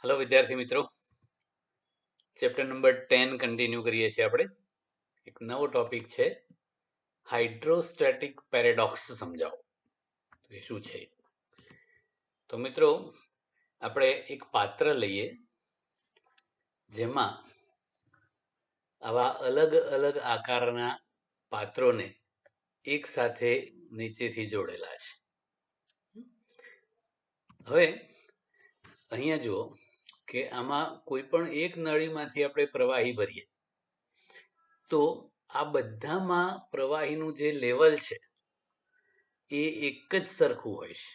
Hello विद्यार्थी मित्रों, chapter number 10 continue करिए છીએ આપણે. એક નવો ટોપિક છે હાઇડ્રોસ્ટેટિક પેરેડોક્સ. સમજાવો તો એ શું છે. તો મિત્રો, આપણે એક પાત્ર લઈએ જેમાં આવા અલગ અલગ આકારના પાત્રોને એક સાથે નીચેથી જોડેલા છે. હવે અહીંયા જુઓ કે આમાં કોઈ પણ એક નળીમાંથી આપણે પ્રવાહી ભરીએ તો આ બધામાં પ્રવાહીનું જે લેવલ છે એ એક જ સરખું હોય છે.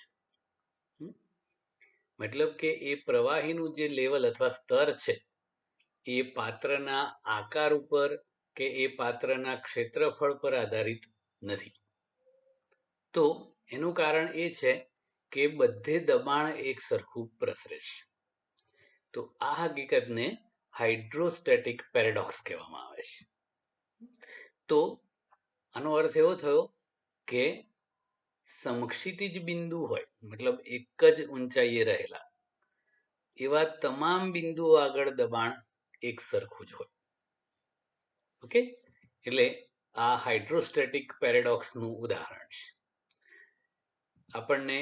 મતલબ કે એ પ્રવાહીનું જે લેવલ અથવા સ્તર છે એ પાત્રના આકાર ઉપર કે એ પાત્રના ક્ષેત્રફળ પર આધારિત નથી. તો એનું કારણ એ છે કે બધે દબાણ એક સરખું પ્રસરે છે. તો આ હકીકતને હાઇડ્રોસ્ટેટિક પેરેડોક્સ કહેવામાં આવે છે. તો આનો અર્થ એવો થયો કે સમક્ષિતિજ બિંદુ હોય, મતલબ એક જ ઊંચાઈએ રહેલા એવા તમામ બિંદુઓ આગળ દબાણ એક સરખું જ હોય. ઓકે, એટલે આ હાઇડ્રોસ્ટેટિક પેરેડોક્સનું ઉદાહરણ છે. આપણને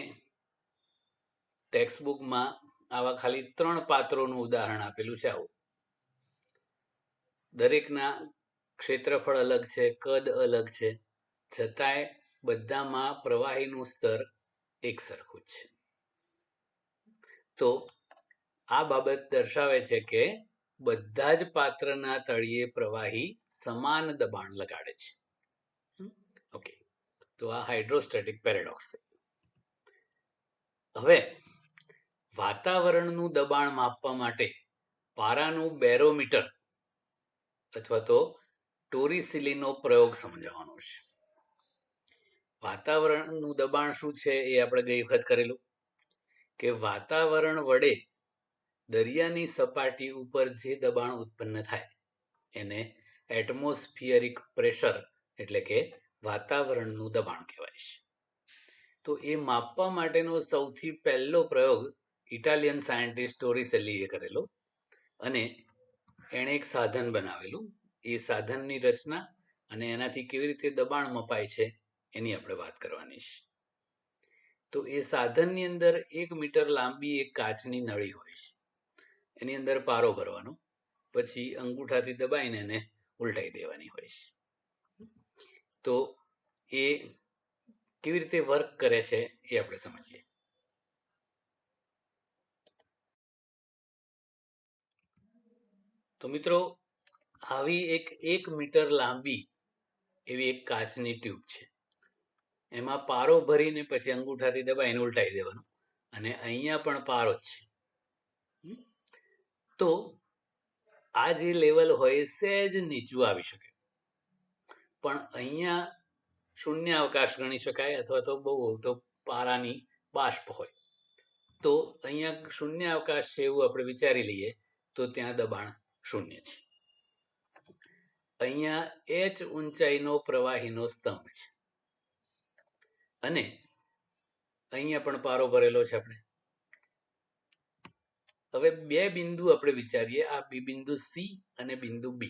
ટેક્સ્ટબુકમાં આવા ખાલી 3 પાત્રોનું ઉદાહરણ આપેલું છે. આવું દરેકના ક્ષેત્રફળ અલગ છે, કદ અલગ છે, છતાંય બધામાં પ્રવાહીનું સ્તર એક સરખું જ છે. તો આ બાબત દર્શાવે છે કે બધા જ પાત્રના તળિયે પ્રવાહી સમાન દબાણ લગાડે છે. ઓકે, તો આ હાઇડ્રોસ્ટેટિક પેરેડોક્સ. હવે વાતાવરણનું દબાણ માપવા માટે પારાનું બેરોમીટર અથવા તો ટોરિસિલીનો પ્રયોગ સમજાવવાનો છે. વાતાવરણનું દબાણ શું છે એ આપણે ગઈ વખત કરેલું કે વાતાવરણ વડે દરિયાની સપાટી ઉપર જે દબાણ ઉત્પન્ન થાય એને એટમોસ્ફિયરિક પ્રેશર એટલે કે વાતાવરણનું દબાણ કહેવાય છે. તો એ માપવા માટેનો સૌથી પહેલો પ્રયોગ ઇટાલિયન સાયન્ટિસ્ટ ટોરિસેલીએ કરેલો અને એણે એક સાધન બનાવેલું. એ સાધનની રચના અને એનાથી કેવી રીતે દબાણ મપાય છે એની આપણે વાત કરવાની છે. તો એ સાધનની અંદર 1 મીટર લાંબી એક કાચની નળી હોય છે. એની અંદર પારો ભરવાનો, પછી અંગૂઠાથી દબાઈને એને ઉલટાઈ દેવાની હોય છે. તો એ કેવી રીતે વર્ક કરે છે એ આપણે સમજીએ. તો મિત્રો, આવી એક 1 મીટર લાંબી એવી એક કાચની ટ્યુબ છે. એમાં પારો ભરીને પછી અંગૂઠાથી દબાઈને ઉલટાઈ દેવાનું અને અહીંયા પણ પારો જ છે. તો આ જે લેવલ હોય સહેજ નીચું આવી શકે, પણ અહીંયા શૂન્ય અવકાશ ગણી શકાય અથવા તો બહુ તો પારાની બાષ્પ હોય. તો અહીંયા શૂન્ય અવકાશ છે એવું આપણે વિચારી લઈએ તો ત્યાં દબાણ શૂન્ય છે. અહીંયા h ઊંચાઈનો પ્રવાહીનો સ્તંભ છે અને અહીંયા પણ પારો ભરેલો છે. આપણે હવે 2 બિંદુ આપણે વિચારીએ, આ બિંદુ C અને બિંદુ B.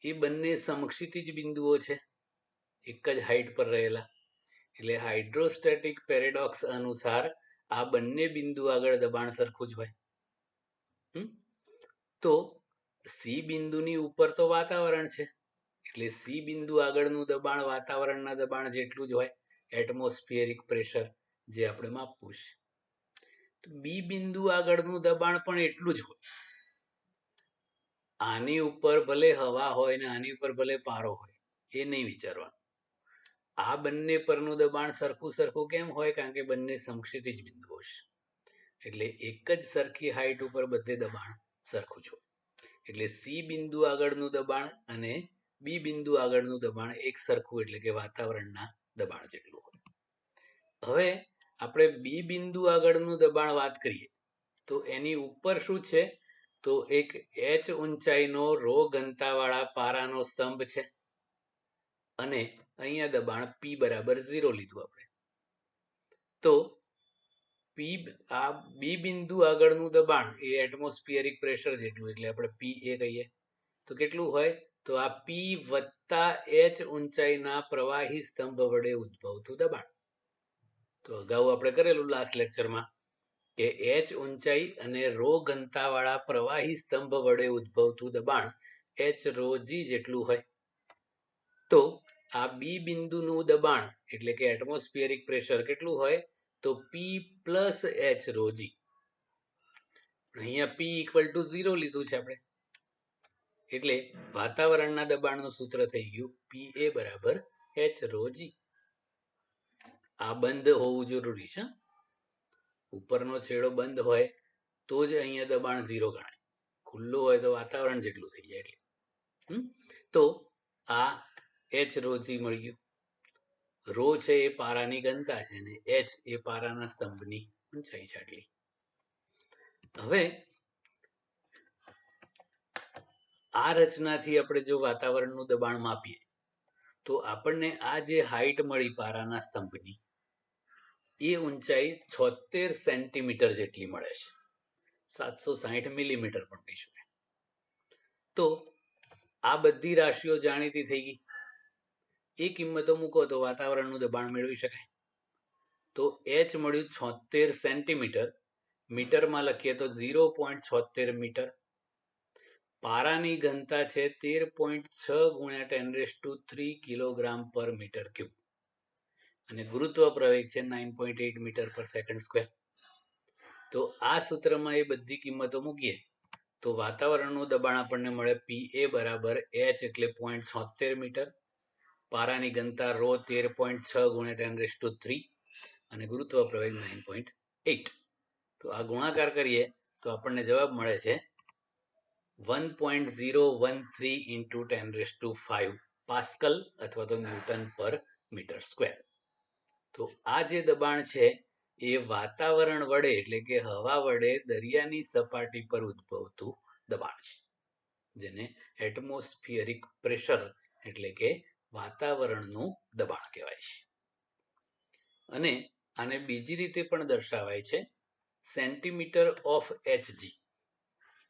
એ બંને સમક્ષિતિજ બિંદુઓ છે, એક જ હાઈટ પર રહેલા. એટલે હાઇડ્રોસ્ટેટિક પેરેડોક્સ અનુસાર આ બંને બિંદુ આગળ દબાણ સરખું જ હોય. તો C બિંદુની ઉપર તો વાતાવરણ છે, એટલે C બિંદુ આગળનું દબાણ વાતાવરણના દબાણ જેટલું જ હોય, એટમોસ્ફિયરિક પ્રેશર જે આપણે માપવું છે. તો B બિંદુ આગળનું દબાણ પણ એટલું જ હોય. આની ઉપર ભલે હવા હોય ને આની ઉપર ભલે પારો હોય, એ નહીં વિચારવાનું. આ બંને પરનું દબાણ સરખું કેમ હોય? કારણ કે બંને સમક્ષિતિજ બિંદુઓ છે, એટલે એક જ સરખી હાઈટ ઉપર બધે દબાણ સરખું જ હોય. એટલે C બિંદુ આગળનું દબાણ અને B બિંદુ આગળનું દબાણ એક સરખું, એટલે કે વાતાવરણના દબાણ જેટલું હોય. હવે આપણે B બિંદુ આગળનું દબાણ વાત કરીએ તો એની ઉપર શું છે? તો એક h ઊંચાઈનો ρ ઘનતાવાળા પારાનો સ્તંભ છે અને અહીંયા દબાણ P બરાબર 0 લીધું આપણે. તો આ બી બિંદુ આગળનું દબાણ એ એટમોસ્ફિયરિક પ્રેશર જેટલું, એટલે આપણે PA કહીએ. તો કેટલું હોય? તો આ P વત્તા H ઊંચાઈના પ્રવાહી સ્તંભ વડે ઉદ્ભવતું દબાણ. તો અગાઉ આપણે કરેલું લાસ્ટ લેક્ચરમાં કે H ઊંચાઈ અને ρ ઘનતાવાળા પ્રવાહી સ્તંભ વડે ઉદ્ભવતું દબાણ H ρg જેટલું હોય. તો આ બી બિંદુનું દબાણ એટલે કે એટમોસ્ફિયરિક પ્રેશર કેટલું હોય? તો P પ્લસ H ρg. અહીંયા P ઇક્વલ ટુ 0 લીધું છે આપણે, એટલે વાતાવરણના દબાણનું સૂત્ર થઈ ગયું PA બરાબર H ρg. આ બંધ હોવું જરૂરી છે. ઉપરનો છેડો બંધ હોય તો જ અહીંયા દબાણ 0 ગણાય. ખુલ્લું હોય તો વાતાવરણ જેટલું થઈ જાય એટલે. તો આ H ρg મળી ગયું. ρ છે એ પારાની ઘનતા છે અને H એ પારાના સ્તંભની ઊંચાઈ છે આટલી. હવે આ રચનાથી આપણે જો વાતાવરણનું દબાણ માપીએ તો આપણને આ જે હાઈટ મળી પારાના સ્તંભની એ ઊંચાઈ 76 સેન્ટીમીટર જેટલી મળે છે. 760 મિલીમીટર પણ કહી શકાય. તો આ બધી રાશિઓ જાણીતી થઈ ગઈ. એ કિંમતો મૂકો તો વાતાવરણનું દબાણ મેળવી શકાય. તો H મળ્યું 76 સેન્ટીમીટર, મીટરમાં લખીએ તો 0.76 મીટર. પારાની ઘનતા છે 13.6 ગુણ્યા 10³ કિલોગ્રામ પર મીટર ક્યુબ અને ગુરુત્વ પ્રવેગ છે 9.8 મીટર પર સેકન્ડ સ્ક્વેર. તો આ સૂત્રમાં એ બધી કિંમતો મૂકીએ તો વાતાવરણનું દબાણ આપણને મળે PA બરાબર H એટલે 0.76 મીટર, પારાની ઘનતા ρ 13.6 ગુણ્યા 10³ અને ગુરુત્વ પ્રવેગ 9.8. તો આ ગુણાકાર કરીએ તો આપણને જવાબ મળે છે 1.013 into 10⁵ પાસ્કલ અથવા તો ન્યૂટન પર મીટર સ્ક્વેર. તો આ જે દબાણ છે એ વાતાવરણ વડે એટલે કે હવા વડે દરિયાની સપાટી પર ઉદ્ભવતું દબાણ છે, જેને એટમોસ્ફિયરિક પ્રેશર એટલે કે વાતાવરણનું દબાણ કહેવાય છે. અને આને બીજી રીતે પણ દર્શાવાય છે સેન્ટીમીટર ઓફ Hg.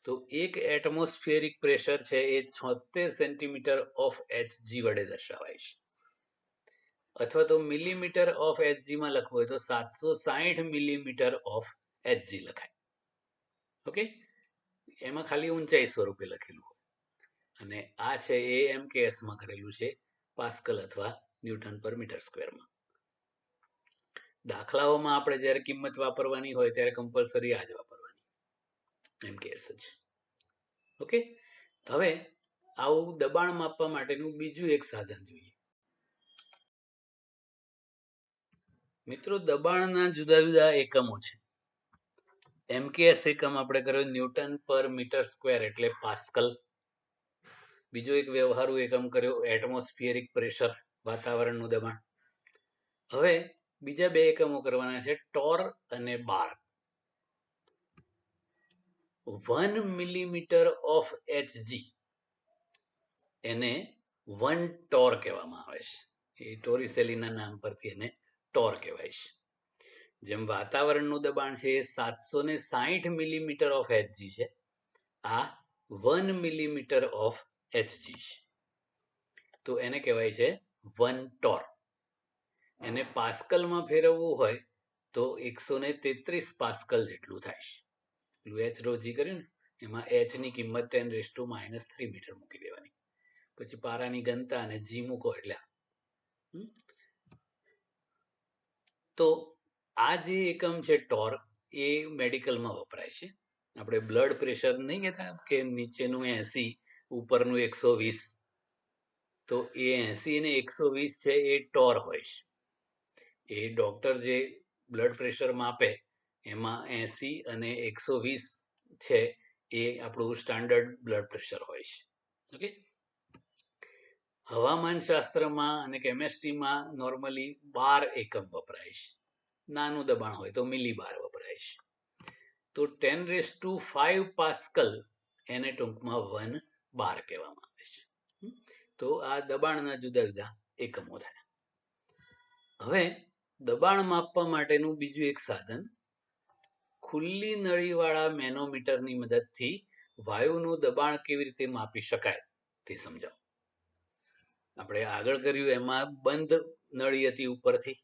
તો એક એટમોસ્ફિયરિક પ્રેશર છે એ 76 સેન્ટીમીટર ઓફ Hg વડે દર્શાવાય છે. અથવા તો મિલીમીટર ઓફ Hg માં લખવું હોય તો 760 મિલીમીટર ઓફ Hg લખાય. ઓકે, એમાં ખાલી ઊંચાઈ સ્વરૂપે લખેલું હોય અને આ છે એ MKS માં કરેલું છે, પાસ્કલ અથવા ન્યૂટન પર મીટર સ્ક્વેરમાં. દાખલાઓમાં આપણે જ્યારે કિંમત વાપરવાની હોય ત્યારે કમ્પલસરી આ જ વાપરવાની, MKS જ. ઓકે, હવે આવું દબાણ માપવા માટેનું બીજું એક સાધન જોઈએ. મિત્રો, દબાણના જુદા જુદા એકમો છે. MKS એકમ આપણે કર્યો ન્યૂટન પર મીટર સ્ક્વેર એટલે પાસ્કલ. બીજો એક વ્યવહારુ એકમ કર્યો એટમોસ્ફિયરિક પ્રેશર, વાતાવરણનું દબાણ. હવે બીજા બે એકમો કરવાના છે ટોર અને બાર. 1 મિલીમીટર ઓફ Hg એને 1 ટોર કહેવામાં આવે છે. એ ટોરિસેલીના નામ પરથી એને ટોર કહેવાય છે. જેમ વાતાવરણનું દબાણ છે એ 760 મિલીમીટર ઓફ Hg છે, આ 1 મિલીમીટર ઓફ Hg છે, તો એને કહેવાય છે 1 ટોર. એને પાસ્કલમાં ફેરવવું હોય તો 133 પાસ્કલ જેટલું થાય છે. H ρg કર્યું ને એમાં H ની કિંમત 10⁻³ મીટર મૂકી દેવાની, પછી પારાની ઘનતા અને G મૂકો એટલે. તો આ જે એકમ છે ટોર એ મેડિકલમાં વપરાય છે. આપણે બ્લડ પ્રેશર નહીં કહેતા કે નીચેનું 80 ઉપરનું 120, તો એ 80 અને 120 છે એ ટોર હોય છે. એ ડોક્ટર જે બ્લડ પ્રેશર માપે એમાં 80 અને 120 છે એ આપણું સ્ટાન્ડર્ડ બ્લડ પ્રેશર હોય છે. ઓકે, હવામાન શાસ્ત્રમાં અને કેમેસ્ટ્રીમાં નોર્મલી બાર એકમ વપરાય છે. નાનું દબાણ હોય તો મિલીબાર વપરાય છે. તો 10⁵ પાસ્કલ એને ટૂંકમાં 1 બાર કહેવામાં આવે છે. તો આ દબાણના જુદા જુદા એકમો થાય. હવે દબાણ માપવા માટેનું બીજું એક સાધન ખુલ્લી નળીવાળા મેનોમીટરની મદદથી વાયુનું દબાણ કેવી રીતે માપી શકાય તે સમજાવો. આપણે આગળ કર્યું એમાં બંધ નળી હતી ઉપરથી,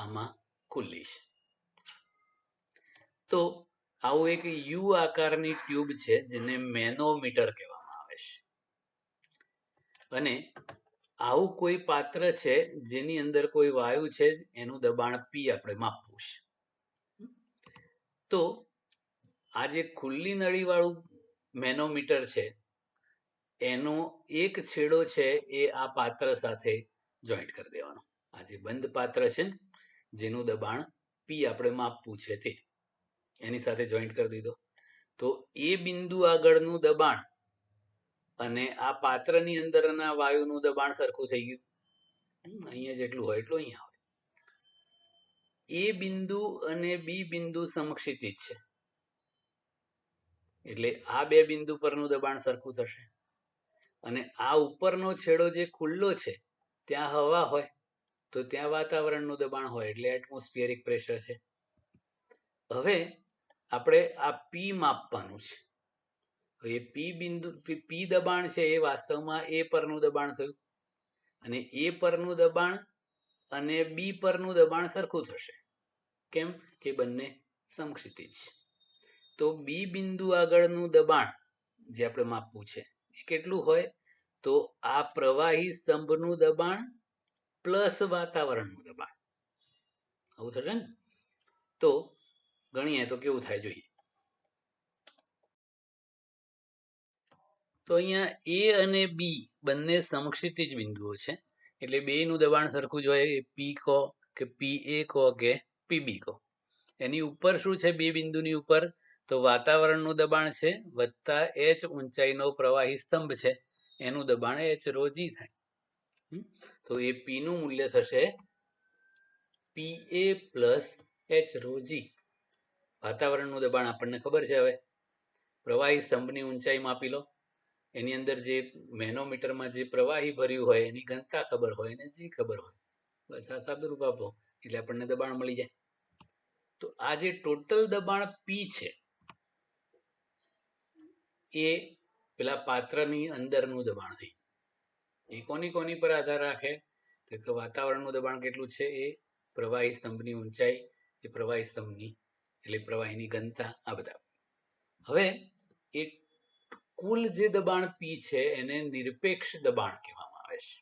આમાં ખુલ્લી છે. તો આવું એક યુ આકારની ટ્યુબ છે જેને મેનોમીટર કહેવામાં આવે છે. અને આવું કોઈ પાત્ર છે જેની અંદર કોઈ વાયુ છે, એનું દબાણ પી આપણે માપવું છે. તો આ જે ખુલ્લી નળીવાળું મેનોમીટર છે એનો એક છેડો છે એ આ પાત્ર સાથે જોઈન્ટ કરી દેવાનો. આ જે બંધ પાત્ર છે જેનું દબાણ પી આપણે માપવું છે તે એની સાથે જોઈન્ટ કરી દીધો. તો એ બિંદુ આગળનું દબાણ અને આ પાત્રની અંદરના વાયુનું દબાણ સરખું થઈ ગયું. અહીંયા જેટલું હોય એટલું અહીંયા હોય. એ બિંદુ અને બી બિંદુ સમક્ષિતિજ છે એટલે આ બે બિંદુ પરનું દબાણ સરખું થશે. અને આ ઉપરનો છેડો જે ખુલ્લો છે ત્યાં હવા હોય તો ત્યાં વાતાવરણનું દબાણ હોય એટલે એટમોસ્ફિયરિક પ્રેશર છે. હવે આપણે આ પી માપવાનું છે. એ પી બિંદુ પી દબાણ છે એ વાસ્તવમાં એ પરનું દબાણ થયું અને એ પરનું દબાણ અને બી પરનું દબાણ સરખું થશે. કેમ કે બંને સમક્ષિતિજ છે. તો બી બિંદુ આગળનું દબાણ જે આપણે માપવું છે એ કેટલું હોય? તો આ પ્રવાહી સ્તંભનું દબાણ પ્લસ વાતાવરણનું દબાણ આવું થશે ને. તો ગણીએ તો કેવું થાય જોઈએ. તો અહીંયા એ અને બી બંને સમક્ષિતિજ બિંદુઓ છે એટલે બેયનું દબાણ સરખું જ હોય. પી કહો કે પી એ કહો કે પીબી કહો. એની ઉપર શું છે? બે બિંદુની ઉપર તો વાતાવરણનું દબાણ છે વત્તા એચ ઊંચાઈનો પ્રવાહી સ્તંભ છે એનું દબાણ એચ રોજી થાય. તો એ પી નું મૂલ્ય થશે પી એ પ્લસ એચ રોજી. વાતાવરણનું દબાણ આપણને ખબર છે. હવે પ્રવાહી સ્તંભની ઊંચાઈ માપી લો. એની અંદર જે મેનોમીટરમાં જે પ્રવાહી ભર્યું હોય એની ઘનતા ખબર હોય ને જે ખબર હોય બસ આ સાદુરૂપ આપો એટલે આપણને દબાણ મળી જાય. તો આ જે ટોટલ દબાણ પી છે એ પેલા પાત્રની અંદરનું દબાણ થઈ. એ કોની પર આધાર રાખે? તો વાતાવરણનું દબાણ કેટલું છે એ પ્રવાહી સ્તંભની ઊંચાઈ, એ પ્રવાહી સ્તંભની એટલે પ્રવાહીની ઘનતા, આ બધા. હવે એ કુલ જે દબાણ પી છે એને નિરપેક્ષ દબાણ કહેવામાં આવે છે.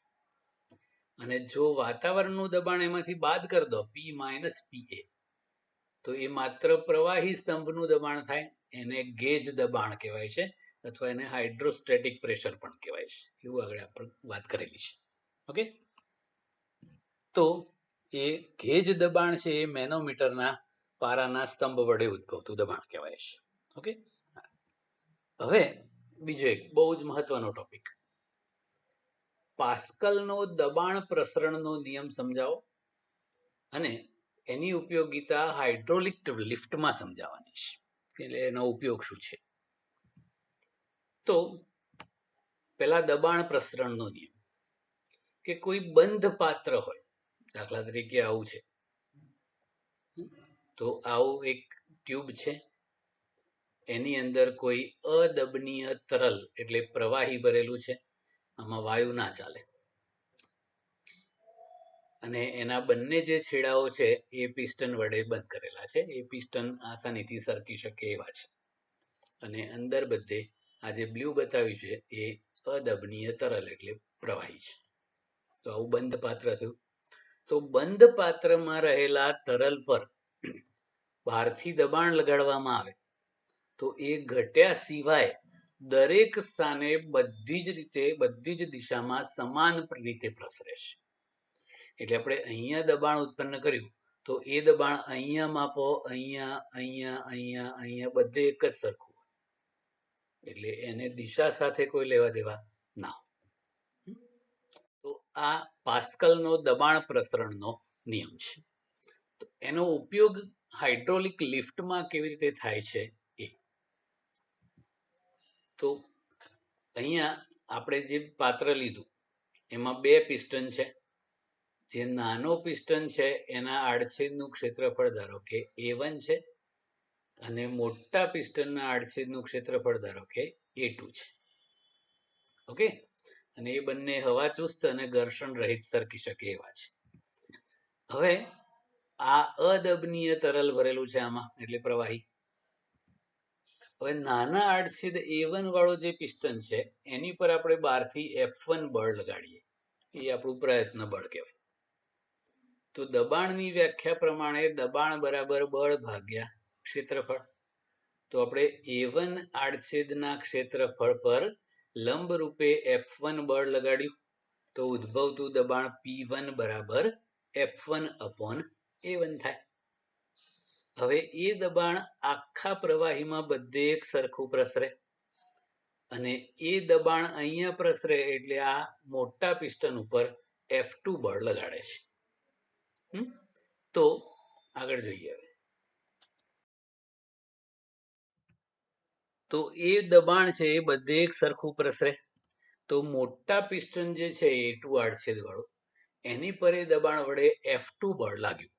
અને જો વાતાવરણનું દબાણ એમાંથી બાદ કરી દો પી માઇનસ પી એ તો એ માત્ર પ્રવાહી સ્તંભનું દબાણ થાય. એને ગેજ દબાણ કહેવાય છે અથવા એને હાઇડ્રોસ્ટેટિક પ્રેશર પણ કહેવાય છે. એવું આગળ આપણે વાત કરેલી છે. ઓકે. તો એ ગેજ દબાણ છે એ મેનોમીટરના પારાના સ્તંભ વડે ઉદ્ભવતું દબાણ કહેવાય છે. ઓકે. હવે બીજો એક બહુ જ મહત્વનો ટોપિક, પાસ્કલનો દબાણ પ્રસરણનો નિયમ સમજાવો અને એની ઉપયોગિતા હાઇડ્રોલિક લિફ્ટમાં સમજાવવાની છે. એટલે એનો ઉપયોગ શું છે? તો પેલા દબાણ પ્રસરણનો નિયમ કે કોઈ બંધ પાત્ર હોય, દાખલા તરીકે આવું છે, તો આવું એક ટ્યુબ છે એની અંદર કોઈ અદબનીય તરલ એટલે પ્રવાહી ભરેલું છે. આમાં વાયુ ના ચાલે અને એના બંને જે છેડાઓ છે એ પિસ્ટન વડે બંધ કરેલા છે. એ પિસ્ટન આસાનીથી સરકી શકે એવા છે અને અંદર બધે આ જે બ્લુ બતાવ્યું છે એ અદબનીય તરલ એટલે પ્રવાહી છે. તો આવું બંધ પાત્ર થયું. તો બંધ પાત્રમાં રહેલા તરલ પર બહારથી દબાણ લગાડવામાં આવે તો એ ઘટ્યા સિવાય દરેક સ્થાને બધી જ દિશામાં સમાન રીતે પ્રસરે છે. એટલે આપણે અહીંયા દબાણ ઉત્પન્ન કર્યું તો એ દબાણ અહીંયા માપો, અહીંયા, અહીંયા, અહીંયા, અહીંયા બધે એક જ સરખું હોય. એટલે એને દિશા સાથે કોઈ લેવા દેવા ના. તો આ પાસ્કલનો દબાણ પ્રસરણનો નિયમ છે. તો એનો ઉપયોગ હાઇડ્રોલિક લિફ્ટમાં કેવી રીતે થાય છે એ. તો અહીંયા આપણે જે પાત્ર લીધું એમાં બે પિસ્ટન છે. જે નાનો પિસ્ટન છે એના આડછેદનું ક્ષેત્રફળ ધારો કે A1 છે અને મોટા પિસ્ટનના આડછેદનું ક્ષેત્રફળ ધારો કે A2 છે. ઓકે, અને એ બંને હવા ચુસ્ત અને ઘર્ષણ રહિત સરકી શકે એવા છે. હવે આ અદબનીય તરલ ભરેલું છે આમાં, એટલે પ્રવાહી. હવે નાના આડછેદ A1 વાળો જે પિસ્ટન છે એની પર આપણે બહારથી F1 બળ લગાડીએ, એ આપણું પ્રયત્ન બળ કહેવાય. તો દબાણની વ્યાખ્યા પ્રમાણે દબાણ બરાબર બળ ભાગ્યા ક્ષેત્રફળ. તો આપણે A1 આડછેદના ક્ષેત્રફળ પર લંબ રૂપે F1 બળ લગાડ્યું, તો ઉદ્ભવતું દબાણ P1 બરાબર F1 upon A1 થાય. હવે એ દબાણ આખા પ્રવાહીમાં બધે એક સરખું પ્રસરે, અને એ દબાણ અહીંયા પ્રસરે એટલે આ મોટા પિસ્ટન ઉપર F2 બળ લગાડે છે. તો આગળ જોઈએ. હવે તો એ દબાણ છે એ બધે એક સરખું પ્રસરે, તો મોટા પિસ્ટન જે છે A2 આડછેદ વાળો, એની પર એ દબાણ વડે F2 બળ લાગ્યું.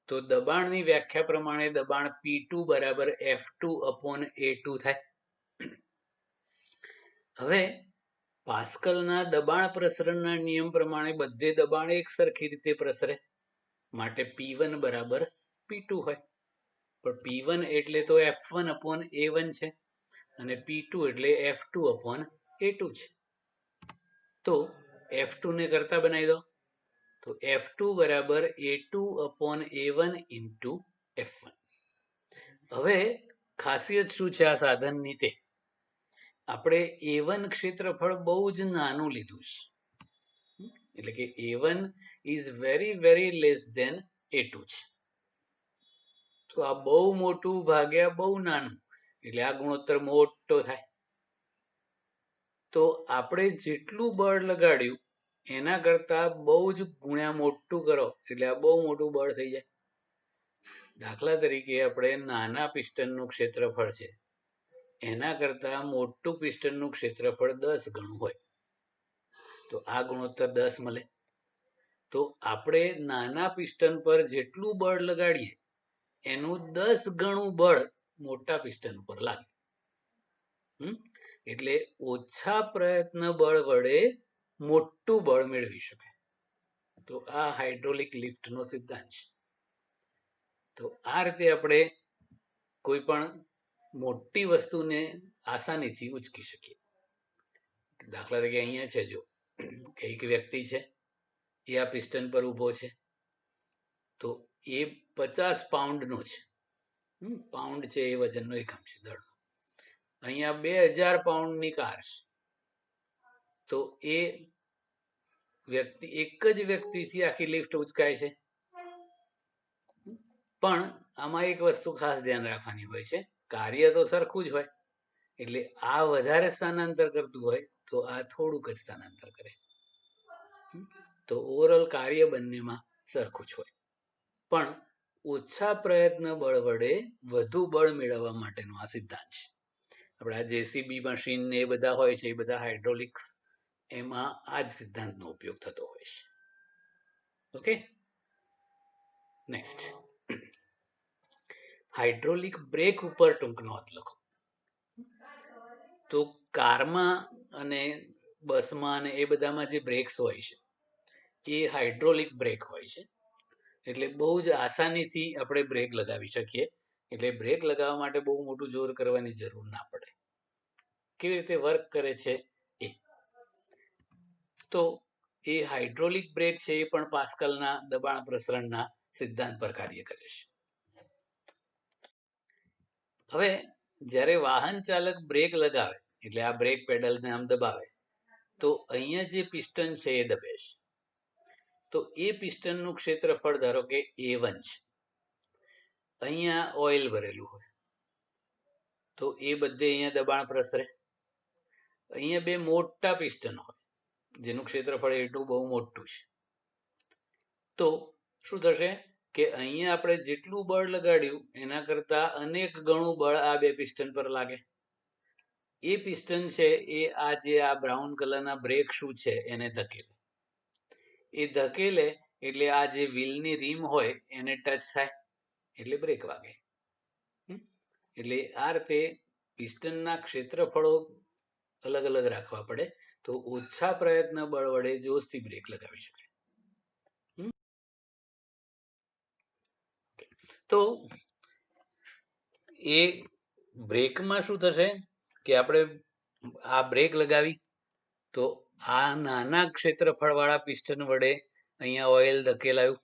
તો દબાણની વ્યાખ્યા પ્રમાણે દબાણ P2 બરાબર F2 upon A2 થાય. હવે પાસ્કલના દબાણ પ્રસરણના નિયમ પ્રમાણે બધે દબાણ એક સરખી રીતે પ્રસરે, માટે P1 બરાબર P2 હોય. પણ P1 એટલે તો F1 upon A1 છે, અને P2 એટલે F2 upon A2 છે. તો F2 ને કરતા બનાવી દો, તો F2 બરાબર A2 upon A1 into F1. હવે ખાસિયત શું છે આ સાધનની, તે આપણે A1 ક્ષેત્રફળ બહુ જ નાનું લીધું છે, એટલે કે A1 is very less than A2 છે. તો આ બહુ મોટું ભાગ્યા બહુ નાનું, એટલે આ ગુણોત્તર મોટો થાય. તો આપણે જેટલું બળ લગાડ્યું એના કરતા બહુ જ ગુણ્યા મોટું કરો, એટલે આ બહુ મોટું બળ થઈ જાય. દાખલા તરીકે આપણે નાના પિસ્ટનનું ક્ષેત્રફળ છે એના કરતા મોટું પિસ્ટનનું ક્ષેત્રફળ 10 ગણું હોય, તો આ ગુણોત્તર 10 મળે. તો આપણે નાના પિસ્ટન પર જેટલું બળ લગાડીએ એનું 10 ગણું બળ મોટા પિસ્ટન ઉપર લાગે. એટલે ઓછા પ્રયત્ન બળ વડે મોટું બળ મેળવી શકાય. તો આ હાઇડ્રોલિક લિફ્ટનો સિદ્ધાંત છે. તો આ રીતે આપણે કોઈ પણ મોટી વસ્તુને આસાનીથી ઉચકી શકીએ. દાખલા તરીકે અહીંયા છે, જો એક વ્યક્તિ છે એ આ પિસ્ટન પર ઊભો છે, તો એ 50 પાઉન્ડનો છે. પાઉન્ડ છે એ વજનનો એકમ છે દળનો. અહીંયા 2000 પાઉન્ડની કાર છે, તો એ વ્યક્તિ એક જ વ્યક્તિથી આખી લિફ્ટ ઉચકાય છે. પણ આમાં એક વસ્તુ ખાસ ધ્યાન રાખવાની હોય છે, કાર્ય તો સરખું જ હોય, એટલે આ વધારે સ્થાનાંતર કરતું હોય તો આ થોડુંક જ સ્થાનાંતર કરે. તો ઓવરઓલ કાર્ય બંનેમાં સરખું જ હોય, પણ ઓછા પ્રયત્ન બળ વડે વધુ બળ મેળવવા માટેનો આ સિદ્ધાંત છે. આપણે આ જેસીબી મશીન ને એ બધા હોય છે, એ બધા હાઇડ્રોલિક્સ, એમાં આ જ સિદ્ધાંતનો ઉપયોગ થતો હોય છે. ઓકે, નેક્સ્ટ હાઇડ્રોલિક બ્રેક ઉપર ટૂંક નોંધ લખો. તો કારમાં અને બસમાં અને એ બધામાં જે બ્રેક્સ હોય છે એ હાઇડ્રોલિક બ્રેક હોય છે, એટલે બહુ જ આસાનીથી આપણે બ્રેક લગાવી શકીએ. એટલે બ્રેક લગાવવા માટે બહુ મોટું જોર કરવાની જરૂર ના પડે. કેવી રીતે વર્ક કરે છે એ, તો એ હાઇડ્રોલિક બ્રેક છે એ પણ પાસ્કલના દબાણ પ્રસરણના સિદ્ધાંત પર કાર્ય કરે છે. હવે જ્યારે વાહન ચાલક બ્રેક લગાવે, એટલે આ બ્રેક પેડલને આમ દબાવે, તો અહીંયા જે પિસ્ટન છે એ દબે છે. તો એ પિસ્ટનનું ક્ષેત્રફળ ધારો કે A1 છે. અહીંયા ઓઇલ ભરેલું હોય, તો એ બધે અહીંયા દબાણ પ્રસરે. અહીંયા બે મોટા પિસ્ટન હોય જેનું ક્ષેત્રફળ A2 બહુ મોટું છે. તો શું થશે કે અહીંયા આપણે જેટલું બળ લગાડ્યું એના કરતા અનેક ગણું બળ આ બે પિસ્ટન પર લાગે. એ પિસ્ટન છે એ આ જે આ બ્રાઉન કલરના બ્રેક શું છે એને ધકેલે. એ ધકેલે એટલે આ જે વ્હીલની રીમ હોય એને ટચ થાય એટલે બ્રેક વાગે. એટલે આ રીતે પિસ્ટનના ક્ષેત્રફળો અલગ અલગ રાખવા પડે તો ઓછા પ્રયત્ન બળ વડે જોશથી બ્રેક લગાવી શકાય. તો એ બ્રેકમાં શું થશે કે આપણે આ બ્રેક લગાવી તો આ નાના ક્ષેત્રફળ વાળા પિસ્ટન વડે અહીંયા ઓઇલ ધકેલાયું.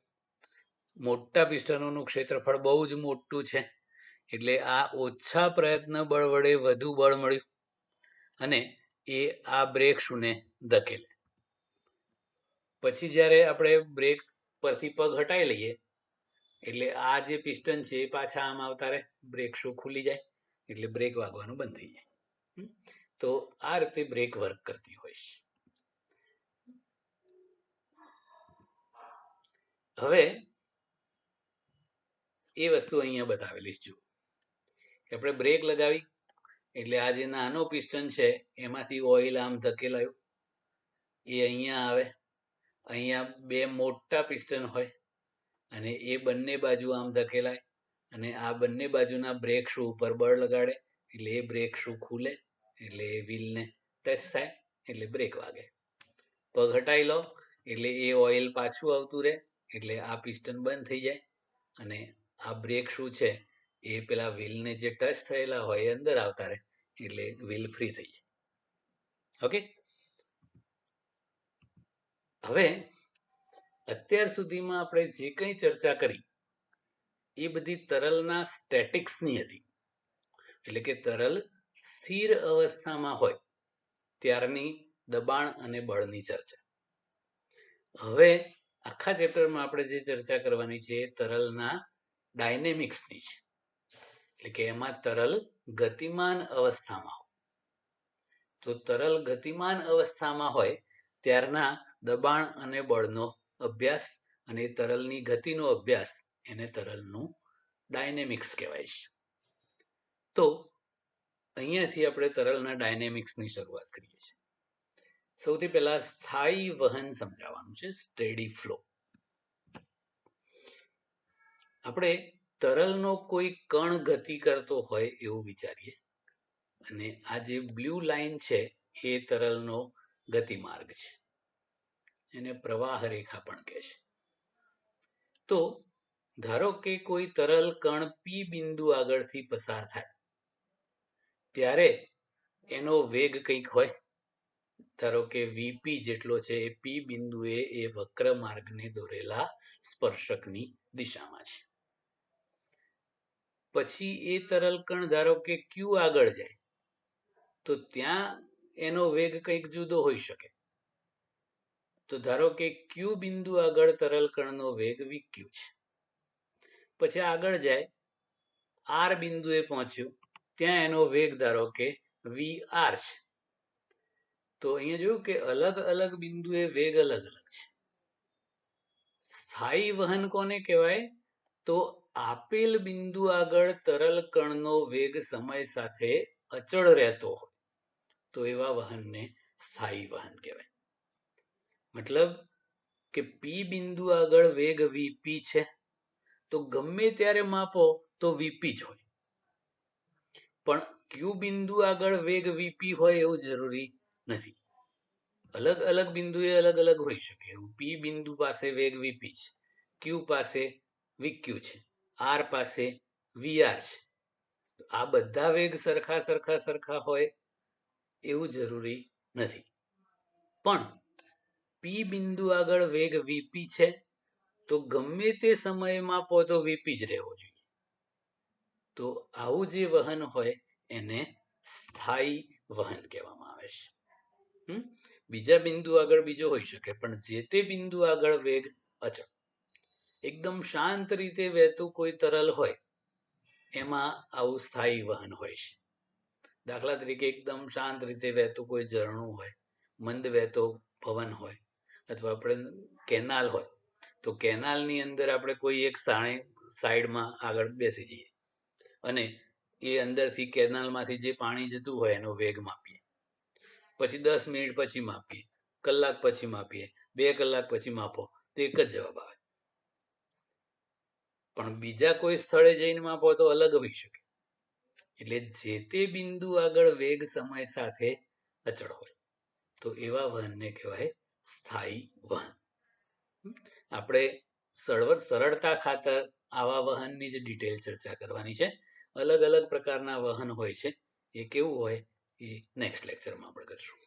મોટા પિસ્ટનોનું ક્ષેત્રફળ બહુ જ મોટું છે એટલે આ ઓછા પ્રયત્ન બળ વડે વધુ બળ મળ્યું અને એ આ બ્રેક શૂને ધકેલે. પછી જ્યારે આપણે બ્રેક પરથી પગ હટાવી લઈએ એટલે આ જે પિસ્ટન છે એ પાછા આમ આવતા રહે, બ્રેક શૂ ખુલી જાય એટલે બ્રેક વાગવાનું બંધ થઈ જાય. તો આ રીતે બ્રેક વર્ક કરતી હોય છે. હવે એ વસ્તુ અહીંયા બતાવેલી છે. આપણે બ્રેક લગાવી એટલે આ જે નાનો પિસ્ટન છે એમાંથી ઓઇલ આમ ધકેલાયું, એ અહીંયા આવે. અહીંયા બે મોટા પિસ્ટન હોય અને એ બંને બાજુ આમ ધકેલાય અને આ બંને બાજુના બ્રેક શૂ ઉપર બળ લગાડે એટલે એ બ્રેક શૂ ખુલે એટલે એ વ્હીલને ટચ થાય એટલે બ્રેક વાગે. પગ હટાવી લો એટલે એ ઓઇલ પાછું આવતું રહે એટલે આ પિસ્ટન બંધ થઈ જાય અને આ બ્રેક શૂ છે એ પેલા વ્હીલને જે ટચ થયેલા હોય એ અંદર આવતા રહે એટલે વ્હીલ ફ્રી થઈ જાય. ઓકે, હવે અત્યાર સુધીમાં આપણે જે કંઈ ચર્ચા કરી એ બધી તરલના સ્ટેટિક્સની હતી, એટલે કે તરલ સ્થિર અવસ્થામાં હોય ત્યારની દબાણ અને બળની ચર્ચા. હવે આખા ચેપ્ટરમાં આપણે જે ચર્ચા કરવાની છે એ તરલના ડાયનેમિક્સની છે, એટલે કે એમાં તરલ ગતિમાન અવસ્થામાં હોય. તો તરલ ગતિમાન અવસ્થામાં હોય ત્યારના દબાણ અને બળનો અભ્યાસ અને તરલની ગતિનો અભ્યાસ એને તરલનું ડાયનેમિક્સ કહેવાય છે. તો અહીંયાથી આપણે તરલના ડાયનેમિક્સની શરૂઆત કરીએ છીએ. સૌથી પહેલા સ્થાયી વહન સમજાવવાનું છે, સ્ટેડી ફ્લો. આપણે તરલનો કોઈ કણ ગતિ કરતો હોય એવું વિચારીએ અને આ જે બ્લુ લાઈન છે એ તરલનો ગતિમાર્ગ છે, એને પ્રવાહ રેખા પણ કહે છે. તો ધારો કે કોઈ તરલ કણ પી બિંદુ આગળથી પસાર થાય ત્યારે એનો વેગ કંઈક હોય. ધારો કે વીપી જેટલો છે એ પી બિંદુએ એ વક્ર માર્ગને દોરેલા સ્પર્શકની દિશામાં છે. પછી એ તરલ કણ ધારો કે ક્યુ આગળ જાય તો ત્યાં એનો વેગ કંઈક જુદો હોઈ શકે. તો ધારો કે ક્યુ બિંદુ આગળ તરલ કણનો વેગ વીક્યુ છે. પછી આગળ જાય આર બિંદુએ પહોંચ્યું ત્યાં એનો વેગ ધારો કે વી આર છે. તો અહીંયા જોયું કે અલગ અલગ બિંદુએ વેગ અલગ અલગ છે. સ્થાયી વહન કોને કહેવાય? તો આપેલ બિંદુ આગળ તરલ કણનો વેગ સમય સાથે અચળ રહેતો હોય તો એવા વહનને સ્થાયી વહન કહેવાય. મતલબ કે પી બિંદુ આગળ વેગ વીપી છે તો ગમે ત્યારે માપો તો વીપી જ હોય, પણ ક્યુ બિંદુ આગળ વેગ વીપી હોય એવું જરૂરી નથી. અલગ અલગ બિંદુએ અલગ અલગ હોઈ શકે. પી બિંદુ પાસે વેગ વીપી છે, ક્યુ પાસે વીક્યુ છે, આર પાસે વીઆર છે. આ બધા વેગ સરખા સરખા સરખા હોય એવું જરૂરી નથી, પણ પી બિંદુ આગળ વેગ વીપી છે તો ગમે તે સમયે માપો તો વીપી જ રહેવો જોઈએ. તો આવું જે વહન હોય એને સ્થાયી વહન કહેવામાં આવે છે. બીજા બિંદુ આગળ બીજો હોઈ શકે પણ જે તે બિંદુ આગળ વેગ અચળ. એકદમ શાંત રીતે વહેતું કોઈ તરલ હોય એમાં આવું સ્થાયી વહન હોય છે. દાખલા તરીકે એકદમ શાંત રીતે વહેતું કોઈ ઝરણું હોય, મંદ વહેતો પવન હોય, અથવા આપણે કેનાલ હોય તો કેનાલની અંદર આપણે કોઈ એક સાઈડમાં આગળ બેસી જઈએ અને એ અંદરથી કેનાલમાંથી જે પાણી જતું હોય એનો વેગ માપીએ. પછી 10 મિનિટ પછી માપીએ, કલાક પછી માપીએ, 2 કલાક પછી માપો તો એક જ જવાબ આવે. પણ બીજા કોઈ સ્થળે જઈને માપો તો અલગ હોઈ શકે. એટલે જે તે બિંદુ આગળ વેગ સમય સાથે અચળ હોય તો એવા વહનને કહેવાય સ્થાયી વહન. આપણે સરળતા ખાતર આવા વહનની જ ડિટેલ ચર્ચા કરવાની છે. અલગ અલગ પ્રકારના વહન હોય છે. એ કેવું હોય એ નેક્સ્ટ લેક્ચરમાં આપણે કરીશું.